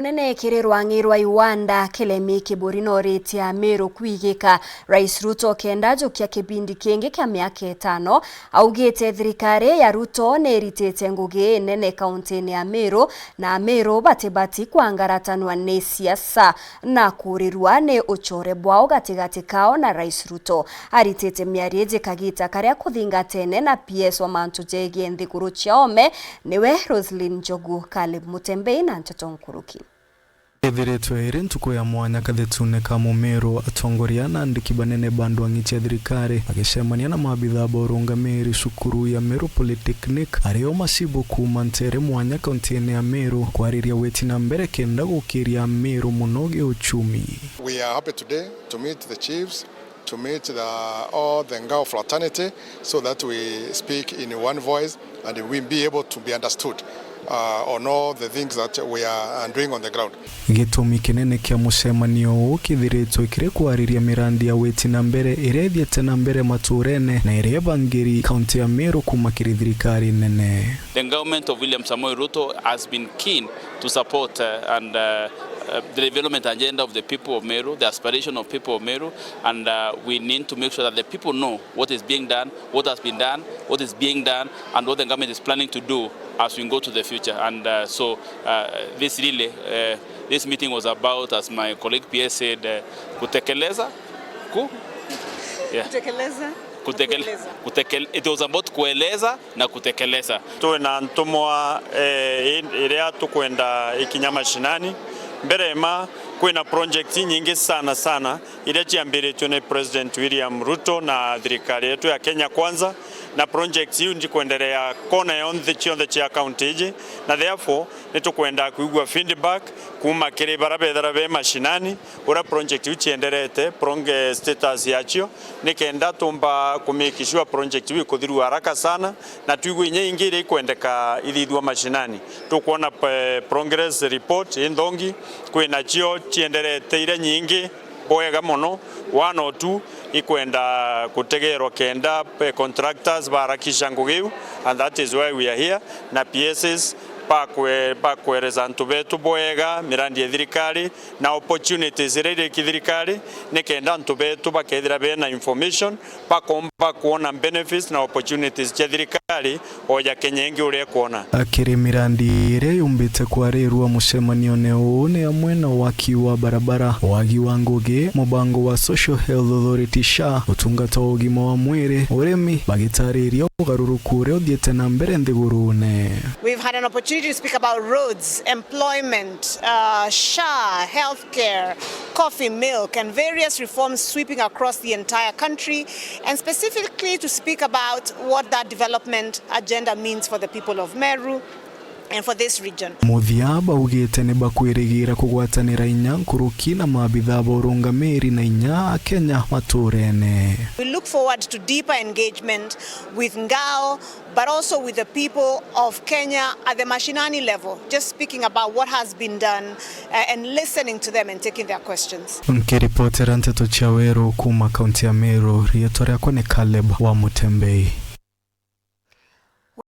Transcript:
Nene kirerwa ngirwa iwanda Kilemi Kiburi noreti ya Meru Kwigika Rais Ruto kenda jukia kibindi kingi kia miaka 5 augite thirikari ya Ruto neritete ngugi nene kauntini ya Meru na Ameru batibati kwangaratanwa ni siasa na kurirwa ni uchore bwao gatigati kao na Rais Ruto aritete miarieje kagita karia kuthingatene na PS wa mantu jegi nthiguru chiome niwe Njogu of Mutembei na Nkuruki. Ethiretwo iri ntuku ya mwanya kathitune ka Meru atongoria na andiki banene bandu angiche thirikari agicemania na maabitha borungamiri cukuru ya Meru Polytechnic ario masibu kuma ntere mwanya kauntini ya Meru kwariria weti na mbere kenda gukiria Meru munoge uchumi. We are happy today to meet the chiefs, to meet all the Njogu fraternity, so that we speak in one voice and we be able to be understood on all the things that we are doing on the ground. Gitumi kinene kia mucemanio ukithiritwo ikire kwariria mirandi ya weti na mbere irethiete na mbere maturene na irebangiri kaunti ya Meru kumakiri thirikari nene. The government of William Samoei Ruto has been keen to support the development agenda of the people of Meru, the aspiration of people of Meru, and we need to make sure that the people know what is being done, what has been done, what is being done, and what the government is planning to do as we go to the future. And so this meeting was about, as my colleague PS said, kutekeleza. It was about kueleza na kutekeleza. Tuena ntumwa iria tukwenda ikinyama shinani. Berema kuna project nyingi sana ile chiambiritwe na President William Ruto na thirikari yetu ya Kenya Kwanza, na project hii ndikuendelea kona yonthe chia county na therefore nitukwenda kuigwa feedback kuma kire barabethara be mashinani ura project hii chienderete pronge status yacho nikenda tumba kumikishwa project hii kuthiru haraka sana na tuigwe inye ingire kwendeka ithithwa mashinani tukuona progress report indongi kwina chio chienderete ile nyingi boega mono 1 or 2 ikwenda kutegerwa kenda contractors barakisha ngugiu, and that is why we are here na PSs pakwereza ntu betu boega mirandi ya thirikari na opportunities rede kithirikari nikenda ntu betu bakethira bena information pakomba kuona benefits na opportunities ya thirikari oja Kenya ingi uri kuona akiri mirandi ire yumbite kwarirwa mucemanio neone amwe na waki wa barabara wagi wa ngugi mubango wa Social Health Authority SHA utungata ugima wa mwiri uremi bagitariria ugaruruku ure uthiete na mbere nthigurune. We've had an opportunity to speak about roads, employment, SHA, healthcare, coffee, milk, and various reforms sweeping across the entire country, and specifically to speak about what that development agenda means for the people of Meru and for this region. Muthiaba ugite ni bakwirigira kugwatanira inya nkuruki na maabitha borungamiri na inya Kenya maturene. We look forward to deeper engagement with Ngao, but also with the people of Kenya at the mashinani level, just speaking about what has been done and listening to them and taking their questions. Nkiripotera Nteto Chaweru kuma kaunti ya Meru, rieto ryako ni Caleb wa Mutembei.